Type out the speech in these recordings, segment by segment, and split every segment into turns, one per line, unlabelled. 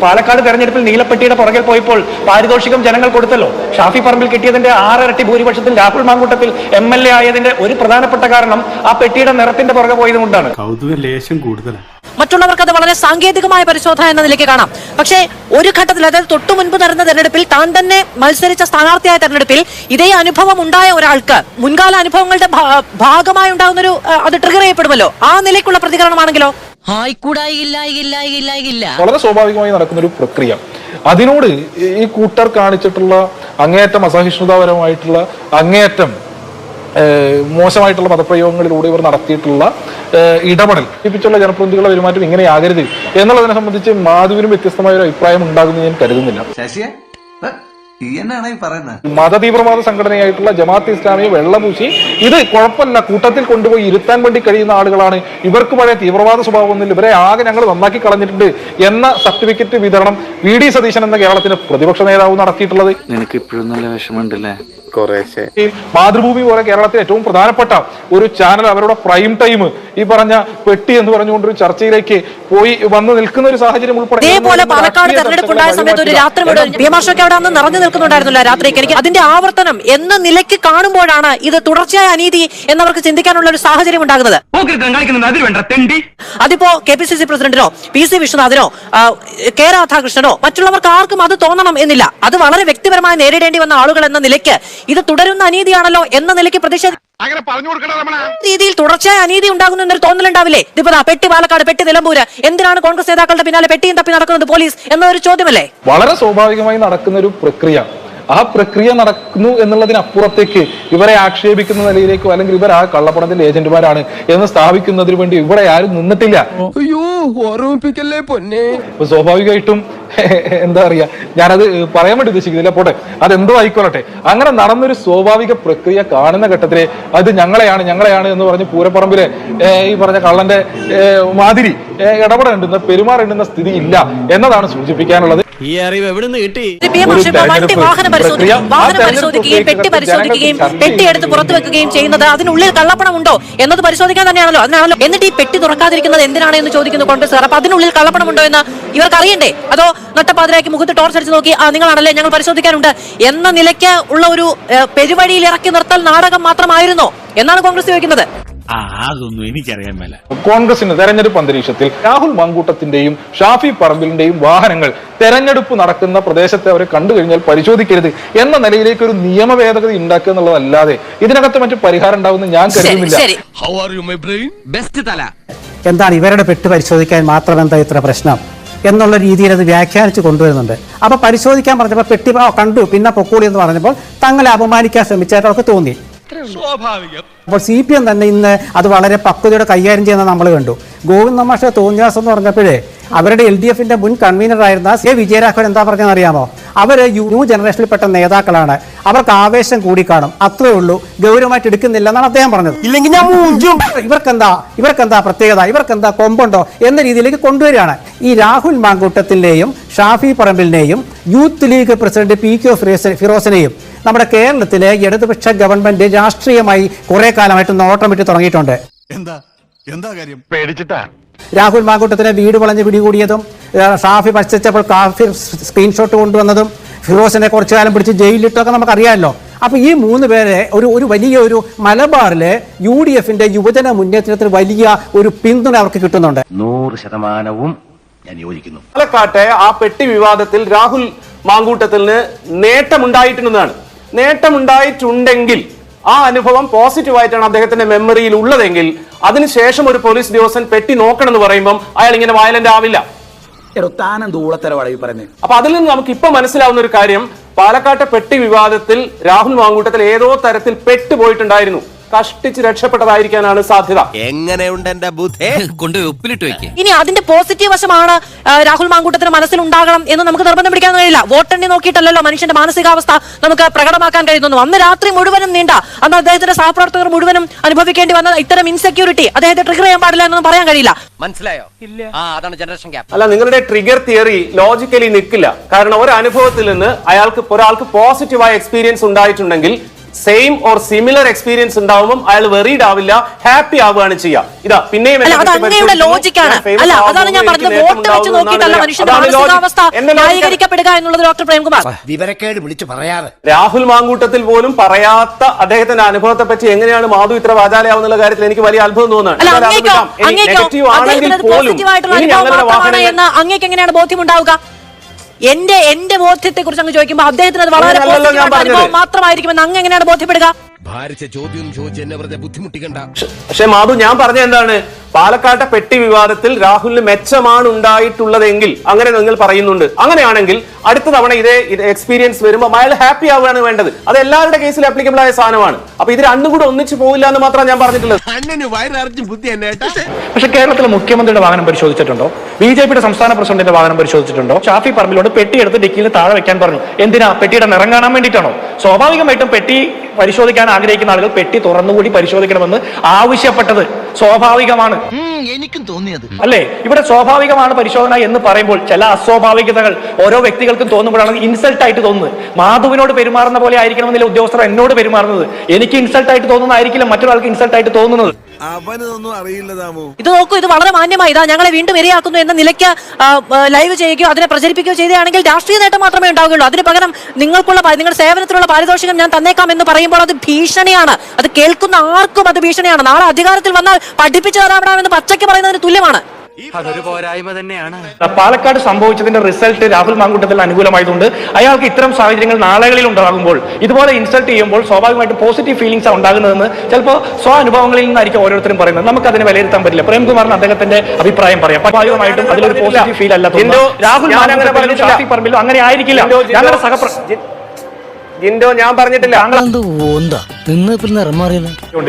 പാലക്കാട് തെരഞ്ഞെടുപ്പിൽ നീലപ്പെട്ടിയുടെ പുറകിൽ പോയപ്പോൾ പാരിതോഷികം ജനങ്ങൾ കൊടുത്തല്ലോ. ഷാഫി പറമ്പിൽ കിട്ടിയതിന്റെ 6 ഇരട്ടി ഭൂരിപക്ഷത്തിൽ രാഹുൽ മാങ്കൂട്ടത്തിൽ MLA ആയതിന്റെ ഒരു പ്രധാനപ്പെട്ട കാരണം ആ പെട്ടിയുടെ നിറത്തിന്റെ പുറകെ പോയതുകൊണ്ടാണ്.
ലേശം കൂടുതലാണ്.
മറ്റുള്ളവർക്ക് അത് വളരെ സാങ്കേതികമായ പരിശോധന എന്ന നിലയ്ക്ക് കാണാം. പക്ഷേ ഒരു ഘട്ടത്തിൽ, അതായത് തൊട്ടു മുൻപ് നടന്ന തെരഞ്ഞെടുപ്പിൽ, താൻ തന്നെ മത്സരിച്ച സ്ഥാനാർത്ഥിയായ തെരഞ്ഞെടുപ്പിൽ ഇതേ അനുഭവം ഉണ്ടായ ഒരാൾക്ക് മുൻകാല അനുഭവങ്ങളുടെ ഭാഗമായി ഉണ്ടാകുന്നൊരു അത് ട്രിഗർ ചെയ്യപ്പെടുമല്ലോ. ആ നിലയ്ക്കുള്ള പ്രതികരണമാണെങ്കിലോ
വളരെ സ്വാഭാവികമായി നടക്കുന്ന ഒരു പ്രക്രിയ. അതിനോട് ഈ കൂട്ടർ കാണിച്ചിട്ടുള്ള അങ്ങേയറ്റം അസഹിഷ്ണുതാപരമായിട്ടുള്ള, അങ്ങേയറ്റം മോശമായിട്ടുള്ള പദപ്രയോഗങ്ങളിലൂടെ ഇവർ നടത്തിയിട്ടുള്ള ഇടപെടൽ ഏൽപ്പിച്ചുള്ള ജനപ്രതിനിധികളുടെ പെരുമാറ്റം ഇങ്ങനെയാകരുത് എന്നുള്ളതിനെ സംബന്ധിച്ച് മാധുവിനും വ്യത്യസ്തമായ ഒരു അഭിപ്രായം ഉണ്ടാകുമെന്ന് ഞാൻ കരുതുന്നില്ല. മതതീവ്രവാദ സംഘടനയായിട്ടുള്ള ജമാഅത്ത് ഇസ്ലാമിയെ വെള്ളപൂശി ഇത് കുഴപ്പമില്ല, കൂട്ടത്തിൽ കൊണ്ടുപോയി ഇരുത്താൻ വേണ്ടി കഴിയുന്ന ആളുകളാണ്, ഇവർക്ക് പഴയ തീവ്രവാദ സ്വഭാവമൊന്നുമില്ല, ഇവരെ ആകെ ഞങ്ങൾ നന്നാക്കി കളഞ്ഞിട്ടുണ്ട് എന്ന സർട്ടിഫിക്കറ്റ് വിതരണം VD സതീശൻ എന്ന കേരളത്തിന്റെ പ്രതിപക്ഷ നേതാവ് നടത്തിയിട്ടുള്ളത്.
നിനക്ക് ഇപ്പോഴും നല്ല വിഷമമുണ്ടല്ലേ?
മാതൃഭൂമി പോലെ കേരളത്തിലെ ഏറ്റവും പ്രധാനപ്പെട്ട ഒരു ചാനൽ അവരുടെ പ്രൈം ടൈം ഈ പറഞ്ഞ പെട്ടി എന്ന് പറഞ്ഞുകൊണ്ടൊരു ചർച്ചയിലേക്ക് പോയി വന്ന് നിൽക്കുന്ന ഒരു സാഹചര്യം ഉൾപ്പെടെ
പാലക്കാട് തെരഞ്ഞെടുപ്പുണ്ടായ സമയത്ത് ഒരു രാത്രി അവിടെ നിറഞ്ഞു നിൽക്കുന്നുണ്ടായിരുന്നില്ല രാത്രിക്ക്. എനിക്ക് അതിന്റെ ആവർത്തനം എന്ന നിലയ്ക്ക് കാണുമ്പോഴാണ് ഇത് തുടർച്ചയായ അനീതി എന്നവർക്ക് ചിന്തിക്കാനുള്ള ഒരു സാഹചര്യം ഉണ്ടാകുന്നത്. അതിപ്പോ KPCC പ്രസിഡന്റിനോ PC വിശ്വനാഥിനോ K രാധാകൃഷ്ണനോ മറ്റുള്ളവർക്ക് ആർക്കും അത് തോന്നണം എന്നില്ല. അത് വളരെ വ്യക്തിപരമായി നേരിടേണ്ടി വന്ന ആളുകൾ എന്ന നിലയ്ക്ക് ഇത് തുടരുന്ന അനീതിയാണല്ലോ എന്ന നിലയ്ക്ക് രീതിയിൽ തുടർച്ചയായ അനീതി ഉണ്ടാകുന്നു എന്നൊരു തോന്നലുണ്ടാവില്ലേ? ഇതിപ്പോ പെട്ടി പാലക്കാട്, പെട്ടി നിലമ്പൂര്, എന്തിനാണ് കോൺഗ്രസ് നേതാക്കളുടെ പിന്നാലെ പെട്ടിയും തപ്പി നടക്കുന്നത് പോലീസ് എന്നൊരു ചോദ്യമല്ലേ?
വളരെ സ്വാഭാവികമായി നടക്കുന്ന ഒരു പ്രക്രിയ. ആ പ്രക്രിയ നടക്കുന്നു എന്നുള്ളതിനപ്പുറത്തേക്ക് ഇവരെ ആക്ഷേപിക്കുന്ന നിലയിലേക്കോ അല്ലെങ്കിൽ ഇവർ ആ കള്ളപ്പണത്തിന്റെ ഏജന്റുമാരാണ് എന്ന് സ്ഥാപിക്കുന്നതിന് വേണ്ടി ഇവിടെ ആരും നിന്നിട്ടില്ല. സ്വാഭാവികമായിട്ടും എന്താ പറയാ, ഞാനത് പറയാൻ വേണ്ടി ഉദ്ദേശിക്കുന്നില്ല, പോട്ടെ, അതെന്തോ ആയിക്കോട്ടെ. അങ്ങനെ നടന്നൊരു സ്വാഭാവിക പ്രക്രിയ കാണുന്ന ഘട്ടത്തില് അത് ഞങ്ങളെയാണ് എന്ന് പറഞ്ഞ് പൂരപ്പറമ്പിലെ ഈ പറഞ്ഞ കള്ളന്റെ മാതിരി ഇടപെടേണ്ടുന്ന, പെരുമാറേണ്ടുന്ന സ്ഥിതി ഇല്ല എന്നതാണ് സൂചിപ്പിക്കാനുള്ളത്.
ഈ അറിവ് എവിടെ നിന്ന് കിട്ടി?
വാഹനം പരിശോധിക്കുകയും പെട്ടി പരിശോധിക്കുകയും പെട്ടി എടുത്ത് പുറത്തു വെക്കുകയും ചെയ്യുന്നത് അതിനുള്ളിൽ കള്ളപ്പണം ഉണ്ടോ എന്നത് പരിശോധിക്കാൻ തന്നെയാണല്ലോ. അതിനാണല്ലോ. എന്നിട്ട് ഈ പെട്ടി തുറക്കാതിരിക്കുന്നത് എന്തിനാണ് എന്ന് ചോദിക്കുന്നു കോൺഗ്രസ്സുകാർ. അപ്പൊ അതിനുള്ളിൽ കള്ളപ്പണം ഉണ്ടോ എന്ന് ഇവർക്ക് അറിയണ്ടേ? അതോ നട്ടപ്പാതിരാക്കി മുഖത്ത് ടോർച്ച് അടിച്ച് നോക്കി നിങ്ങളാണല്ലേ, ഞങ്ങൾ പരിശോധിക്കാനുണ്ട് എന്ന നിലയ്ക്ക് ഉള്ള ഒരു പെരുവഴിയിൽ ഇറക്കി നിർത്തൽ നാടകം മാത്രമായിരുന്നോ എന്നാണ് കോൺഗ്രസ് ചോദിക്കുന്നത്.
അതൊന്നും എനിക്കറിയാൻ മേല.
കോൺഗ്രസിന്റെ തെരഞ്ഞെടുപ്പ് അന്തരീക്ഷത്തിൽ രാഹുൽ മാങ്കൂട്ടത്തിന്റെയും ഷാഫി പറമ്പിലിന്റെയും വാഹനങ്ങൾ തെരഞ്ഞെടുപ്പ് നടക്കുന്ന പ്രദേശത്തെ അവരെ കണ്ടു കഴിഞ്ഞാൽ പരിശോധിക്കരുത് എന്ന നിലയിലേക്ക് ഒരു നിയമ ഭേദഗതി ഉണ്ടാക്കുക എന്നുള്ളതല്ലാതെ ഇതിനകത്ത് മറ്റു പരിഹാരം ഉണ്ടാവുമെന്ന് ഞാൻ കരുതുന്നില്ല.
എന്താണ് ഇവരുടെ പെട്ട് പരിശോധിക്കാൻ മാത്രം എന്താ ഇത്ര പ്രശ്നം എന്നുള്ള രീതിയിൽ അത് വ്യാഖ്യാനിച്ച് കൊണ്ടുവരുന്നുണ്ട്. അപ്പൊ പരിശോധിക്കാൻ പറഞ്ഞപ്പോൾ പെട്ടി കണ്ടു പിന്നെ പൊക്കോളി എന്ന് പറഞ്ഞപ്പോൾ തങ്ങളെ അപമാനിക്കാൻ ശ്രമിച്ചായിട്ട് അവർക്ക് തോന്നി. അപ്പോൾ CPM തന്നെ ഇന്ന് അത് വളരെ പക്വതയോടെ കൈകാര്യം ചെയ്യുന്ന നമ്മൾ കണ്ടു. ഗോവിന്ദ മാഷ തോന്നിയാസം എന്ന് പറഞ്ഞപ്പോഴേ അവരുടെ LDFന്റെ മുൻ കൺവീനറായിരുന്ന C വിജയരാഘവൻ എന്താ പറഞ്ഞതെന്ന് അറിയാമോ? അവര് ന്യൂ ജനറേഷനിൽപ്പെട്ട നേതാക്കളാണ്, അവർക്ക് ആവേശം കൂടി കാണും, അത്രേ ഉള്ളൂ, ഗൗരവമായിട്ട് എടുക്കുന്നില്ല എന്നാണ് അദ്ദേഹം പറഞ്ഞത്. ഇല്ലെങ്കിൽ ഇവർക്കെന്താ പ്രത്യേകത, ഇവർക്കെന്താ കൊമ്പുണ്ടോ എന്ന രീതിയിലേക്ക് കൊണ്ടുവരികയാണ്. ഈ രാഹുൽ മാങ്കൂട്ടത്തിന്റെയും ഷാഫി പറമ്പിലിനെയും യൂത്ത് ലീഗ് പ്രസിഡന്റ് PK ഫിറോസിനെയും നമ്മുടെ കേരളത്തിലെ ഇടതുപക്ഷ ഗവൺമെന്റ് രാഷ്ട്രീയമായി കുറെ കാലമായിട്ട് നോട്ടമിട്ട് തുടങ്ങിയിട്ടുണ്ട്.
എന്താ കാര്യം? പേടിച്ചിട്ടാ.
രാഹുൽ മാങ്കൂട്ടത്തിനെ വീട് വളഞ്ഞ് പിടികൂടിയതും ഷാഫി പശ്ചിച്ചപ്പോൾ കാഫി സ്ക്രീൻഷോട്ട് കൊണ്ടുവന്നതും ഫിറോസിനെ കുറച്ചു കാലം പിടിച്ച് ജയിലിലിട്ടൊക്കെ നമുക്കറിയാമല്ലോ. അപ്പൊ ഈ 3 പേരെ ഒരു വലിയ ഒരു മലബാറിലെ UDFന്റെ യുവജന മുന്നേറ്റത്തിന് വലിയ ഒരു പിന്തുണ അവർക്ക് കിട്ടുന്നുണ്ട്.
100% ഞാൻ യോജിക്കുന്നു.
പാലക്കാട്ടെ ആ പെട്ടി വിവാദത്തിൽ രാഹുൽ മാങ്കൂട്ടത്തിന് നേട്ടമുണ്ടായിട്ടുണ്ടെങ്കിൽ ആ അനുഭവം പോസിറ്റീവായിട്ടാണ് അദ്ദേഹത്തിന്റെ മെമ്മറിയിൽ ഉള്ളതെങ്കിൽ അതിനുശേഷം ഒരു പോലീസ് ഉദ്യോഗസ്ഥൻ പെട്ടി നോക്കണമെന്ന് പറയുമ്പോൾ അയാൾ ഇങ്ങനെ വയലന്റ് ആവില്ല. അപ്പൊ അതിൽ നിന്ന് നമുക്ക് ഇപ്പൊ മനസ്സിലാവുന്ന ഒരു കാര്യം, പാലക്കാട്ടെ പെട്ടി വിവാദത്തിൽ രാഹുൽ മാങ്കൂട്ടത്തിൽ ഏതോ തരത്തിൽ പെട്ടുപോയിട്ടുണ്ടായിരുന്നു. കഷ്ടിച്ച് രക്ഷപ്പെട്ടതായിരിക്കാനാണ് സാധ്യത.
എങ്ങനെയുണ്ട് എന്റെ ബുദ്ധി? കൊണ്ട് ഉപ്പിലിട്ട് വെക്കുക.
ഇനി അതിന്റെ പോസിറ്റീവ് വശമാണ് രാഹുൽ മാങ്കൂട്ടത്തിന് മനസ്സിലുണ്ടാകണം എന്ന് നമുക്ക് നിർബന്ധം പിടിക്കാൻ കഴിയില്ല. വോട്ടെണ്ണി നോക്കിയിട്ടല്ലോ മനുഷ്യന്റെ മാനസികാവസ്ഥ നമുക്ക് പ്രകടമാക്കാൻ കഴിയുന്നു. അന്ന് രാത്രി മുഴുവനും അന്ന് അദ്ദേഹത്തിന്റെ സഹപ്രവർത്തകർ മുഴുവനും അനുഭവിക്കേണ്ടി വന്ന ഇത്തരം ഇൻസെക്യൂരിറ്റി അദ്ദേഹത്തെ ട്രിഗർ ചെയ്യാൻ പാടില്ല എന്നൊന്നും പറയാൻ കഴിയില്ല.
മനസ്സിലായോ? അതാണ് ജനറേഷൻ ഗ്യാപ്പ്.
അല്ല, നിങ്ങളുടെ ട്രിഗർ തിയറി ലോജിക്കലി നിൽക്കില്ല. കാരണം ഒരു അനുഭവത്തിൽ നിന്ന് ഒരാൾക്ക് പോസിറ്റീവായ എക്സ്പീരിയൻസ് ഉണ്ടായിട്ടുണ്ടെങ്കിൽ സെയിം ഓർ സിമിലർ എക്സ്പീരിയൻസ് ഉണ്ടാവുമ്പോൾ അയാൾ വെറീഡ് ആവില്ല, ഹാപ്പി ആവുകയാണ് ചെയ്യുക. ഇതാ പിന്നെയും
അല്ല, അത് അങ്ങയുടെ ലോജിക്കാണ്. അല്ല, അതാണ് ഞാൻ പറഞ്ഞത്. വോട്ട് വെച്ച് നോക്കിയിട്ടല്ല മനുഷ്യന്റെ മാനസികാവസ്ഥ ന്യായീകരിക്കപ്പെടുക എന്നുള്ളത് ഡോക്ടർ പ്രേംകുമാർ.
വിവരക്കേട് വിളിച്ചു പറയാറ്.
രാഹുൽ മാങ്കൂട്ടത്തിൽ പോലും പറയാത്ത അദ്ദേഹത്തിന്റെ അനുഭവത്തെ പറ്റി എങ്ങനെയാണ് മാധു ഇത്ര വാചാലയാവുന്നുള്ള കാര്യത്തിൽ എനിക്ക് വലിയ അത്ഭുതം തോന്നുന്നു.
അങ്ങേക്ക് എങ്ങനെയാണ് ബോധ്യമുണ്ടാവുക? എന്റെ ബോധ്യത്തെ കുറിച്ച് അങ്ങ് ചോദിക്കുമ്പോൾ അദ്ദേഹത്തിന് അത് വളരെ പോസിറ്റീവായിട്ടുള്ള അനുഭവം മാത്രമായിരിക്കുമെന്ന് അങ്ങ് എങ്ങനെയാണ് ബോധ്യപ്പെടുക?
ഭാരിച്ച ചോദ്യം ചോദിച്ച് എന്നെ വെറുതെ ബുദ്ധിമുട്ടിക്കണ്ട.
പക്ഷെ മാധു, ഞാൻ പറഞ്ഞ എന്താണ്, പാലക്കാട്ടെ പെട്ടി വിവാദത്തിൽ രാഹുലിന് മെച്ചമാണ് ഉണ്ടായിട്ടുള്ളതെങ്കിൽ അങ്ങനെ നിങ്ങൾ പറയുന്നുണ്ട്. അങ്ങനെയാണെങ്കിൽ അടുത്ത തവണ ഇതേ എക്സ്പീരിയൻസ് വരുമ്പോൾ അയാൾ ഹാപ്പി ആവുകയാണ് വേണ്ടത്. അത് എല്ലാവരുടെ കേസിൽ ആപ്ലിക്കബിൾ ആയ സാധനമാണ്. അപ്പൊ ഇത് രണ്ടും കൂടെ ഒന്നിച്ച് പോയില്ല എന്ന് മാത്രമാണ് ഞാൻ പറഞ്ഞിട്ടുള്ളത്.
പക്ഷെ കേരളത്തിലെ മുഖ്യമന്ത്രിയുടെ വാഹനം പരിശോധിച്ചിട്ടുണ്ടോ? BJPയുടെ സംസ്ഥാന പ്രസിഡന്റിന്റെ വാഹനം പരിശോധിച്ചിട്ടുണ്ടോ? ഷാഫി പറമ്പിലോട് പെട്ടി എടുത്ത് ഡിക്കിയിൽ താഴെ വെക്കാൻ പറഞ്ഞു. എന്തിനാ? പെട്ടിയുടെ നിറം കാണാൻ വേണ്ടിയിട്ടാണോ? സ്വാഭാവികമായിട്ടും പെട്ടി പരിശോധിക്കാൻ ആഗ്രഹിക്കുന്ന ആളുകൾ പെട്ടി തുറന്നുകൂടി പരിശോധിക്കണമെന്ന് ആവശ്യപ്പെട്ടത് സ്വാഭാവികമാണ്.
എനിക്കും തോന്നിയത്
അല്ലേ? ഇവിടെ സ്വാഭാവികമാണ് പരിശോധന എന്ന് പറയുമ്പോൾ ചില അസ്വാഭാവികതകൾ ഓരോ വ്യക്തികൾക്കും തോന്നുമ്പോഴാണ് ഇൻസൾട്ട് ആയിട്ട് തോന്നുന്നത്. മാധുവിനോട് പെരുമാറുന്ന പോലെ ആയിരിക്കണമെന്നില്ല ഉദ്യോഗസ്ഥർ എന്നോട് പെരുമാറുന്നത്. എനിക്ക് ഇൻസൾട്ട് ആയിട്ട് തോന്നുന്നതായിരിക്കില്ല മറ്റൊരാൾക്ക് ഇൻസൾട്ട് ആയിട്ട് തോന്നുന്നത്.
അവനൊന്നും അറിയില്ല താമോ.
ഇത് നോക്കൂ, ഇത് വളരെ മാന്യമായി ഇതാ ഞങ്ങളെ വീണ്ടും ഇരയാക്കുന്നു എന്ന നിലയ്ക്ക് ലൈവ് ചെയ്യുകയോ അതിനെ പ്രചരിപ്പിക്കുകയോ ചെയ്തതാണെങ്കിൽ രാഷ്ട്രീയ നേട്ടം മാത്രമേ ഉണ്ടാവുകയുള്ളൂ. അതിന് പകരം നിങ്ങളുടെ സേവനത്തിലുള്ള പാരിതോഷികം ഞാൻ തന്നേക്കാം എന്ന് പറയുമ്പോൾ അത് ഭീഷണിയാണ്. അത് കേൾക്കുന്ന ആർക്കും അത് ഭീഷണിയാണ്. നാളെ അധികാരത്തിൽ വന്നാൽ പഠിപ്പിച്ചു തരാമെന്ന് പച്ചയ്ക്ക് പറയുന്നതിന് തുല്യമാണ്.
അതൊരു പോരായ്മ തന്നെയാണ്.
പാലക്കാട് സംഭവിച്ചതിന്റെ റിസൾട്ട് രാഹുൽ മാങ്കൂട്ടത്തിൽ അനുകൂലമായതുകൊണ്ട് അയാൾക്ക് ഇത്തരം സാഹചര്യങ്ങൾ നാളുകളിൽ ഉണ്ടാകുമ്പോൾ ഇതുപോലെ ഇൻസൾട്ട് ചെയ്യുമ്പോൾ സ്വാഭാവികമായിട്ടും പോസിറ്റീവ് ഫീലിംഗ്സ് ഉണ്ടാകുന്നതെന്ന് ചിലപ്പോൾ അനുഭവങ്ങളിൽ നിന്നായിരിക്കും ഓരോരുത്തരും പറയുന്നത്. നമുക്ക് അതിനെ വിലയിരുത്താൻ പറ്റില്ല. പ്രേംകുമാറിന് അദ്ദേഹത്തിന്റെ അഭിപ്രായം പറയാം. സ്വാഭാവികമായിട്ടും അതിലൊരു പോസിറ്റീവ് ഫീൽ അല്ല. രാഹുൽ ഷാഫി പറമ്പിലും അങ്ങനെ ആയിരിക്കില്ല. ഞങ്ങളുടെ
ജിൻഡോ, ഞാൻ പറഞ്ഞിട്ടില്ല.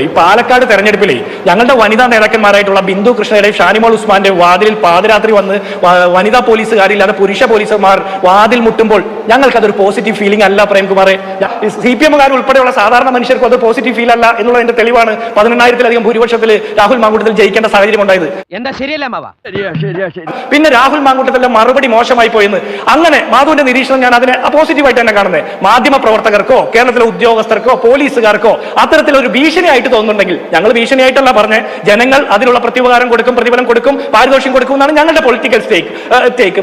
ഈ പാലക്കാട് തെരഞ്ഞെടുപ്പിലെ ഞങ്ങളുടെ വനിതാ നേതാക്കന്മാരായിട്ടുള്ള ബിന്ദു കൃഷ്ണയുടെയും ഷാനിമോൾ ഉസ്മാന്റെ വാതിലിൽ പാതിരാത്രി വന്ന് വനിതാ പോലീസുകാരില്ലാതെ പുരുഷ പോലീസുമാർ വാതിൽ മുട്ടുമ്പോൾ ഞങ്ങൾക്ക് അതൊരു പോസിറ്റീവ് ഫീലിംഗ് അല്ല പ്രേംകുമാറെ. CPM-കാർ ഉൾപ്പെടെയുള്ള സാധാരണ മനുഷ്യർക്ക് അത് പോസിറ്റീവ് ഫീൽ അല്ല എന്നുള്ളതിന്റെ തെളിവാണ് 18,000-ലധികം ഭൂരിപക്ഷത്തിൽ രാഹുൽ മാങ്കൂട്ടത്തിൽ ജയിക്കേണ്ട സാഹചര്യം ഉണ്ടായത്.
എന്താ ശരിയല്ല മാവ?
പിന്നെ രാഹുൽ മാങ്കൂട്ടത്തിന്റെ മറുപടി മോശമായി പോയെന്ന് അങ്ങനെ മാധുവിന്റെ നിരീക്ഷണം ഞാൻ അതിനെ പോസിറ്റീവായിട്ട് തന്നെ കാണുന്നത്. മാധ്യമ പ്രവർത്തകർക്കോ കേരളത്തിലെ ഉദ്യോഗസ്ഥർക്കോ പോലീസുകാർക്കോ അത്തരത്തിലൊരു ഭീഷണിയായിട്ട് തോന്നുന്നുണ്ടെങ്കിൽ ഞങ്ങൾ ഭീഷണിയായിട്ടല്ല പറഞ്ഞ് ജനങ്ങൾ അതിനുള്ള പ്രത്യുപകാരം കൊടുക്കും, പ്രതിഫലം കൊടുക്കും, പാരിതോഷികം കൊടുക്കും എന്നാണ് ഞങ്ങളുടെ പൊളിറ്റിക്കൽ സ്റ്റേക്ക്.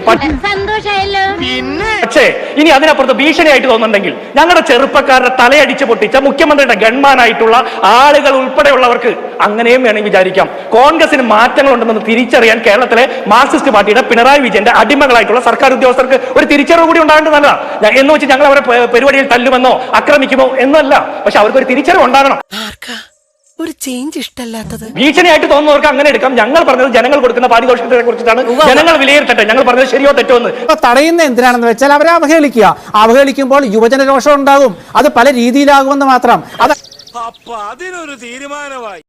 പക്ഷേ ഇനി അതിനപ്പുറത്ത് ഭീഷണിയായിട്ട് തോന്നുന്നുണ്ടെങ്കിൽ ഞങ്ങളുടെ ചെറുപ്പക്കാരുടെ തലയടിച്ച് പൊട്ടിച്ച മുഖ്യമന്ത്രിയുടെ ഗൺമാനായിട്ടുള്ള ആളുകൾ ഉൾപ്പെടെയുള്ളവർക്ക് അങ്ങനെയും വേണമെങ്കിൽ വിചാരിക്കാം. കോൺഗ്രസിന് മാറ്റങ്ങൾ ഉണ്ടെന്ന് തിരിച്ചറിയാൻ കേരളത്തിലെ മാർക്സിസ്റ്റ് പാർട്ടിയുടെ പിണറായി വിജയന്റെ അടിമകളായിട്ടുള്ള സർക്കാർ ഉദ്യോഗസ്ഥർക്ക് ഒരു തിരിച്ചറിവ് കൂടി ഉണ്ടാകേണ്ടത് നല്ലതാണ്. എന്ന് വെച്ച് ഞങ്ങൾ അവരെ പരിപാടിയിൽ തല്ലുമെന്നോ ആക്രമിക്കുമോ എന്നല്ല. പക്ഷെ അവർക്കൊരു തിരിച്ചറിവ് ഉണ്ടാകണം.
ഒരു ചേഞ്ച് ഇഷ്ടമല്ലാത്തത്
ഭീഷണിയായിട്ട് തോന്നുന്നവർക്ക് അങ്ങനെ എടുക്കാം. ഞങ്ങൾ പറഞ്ഞത് ജനങ്ങൾ കൊടുക്കുന്ന പാരിതോഷികത്തെ കുറിച്ചിട്ടാണ്. ജനങ്ങൾ വിലയിരുത്തട്ടെ ഞങ്ങൾ പറഞ്ഞത് ശരിയോ തെറ്റോ എന്ന്.
തടയുന്ന എന്തിനാണെന്ന് വെച്ചാൽ അവരെ അവഹേളിക്കുമ്പോൾ യുവജന രോഷം ഉണ്ടാകും. അത് പല രീതിയിലാകുമെന്ന് മാത്രം.
അതിനൊരു തീരുമാനമായി.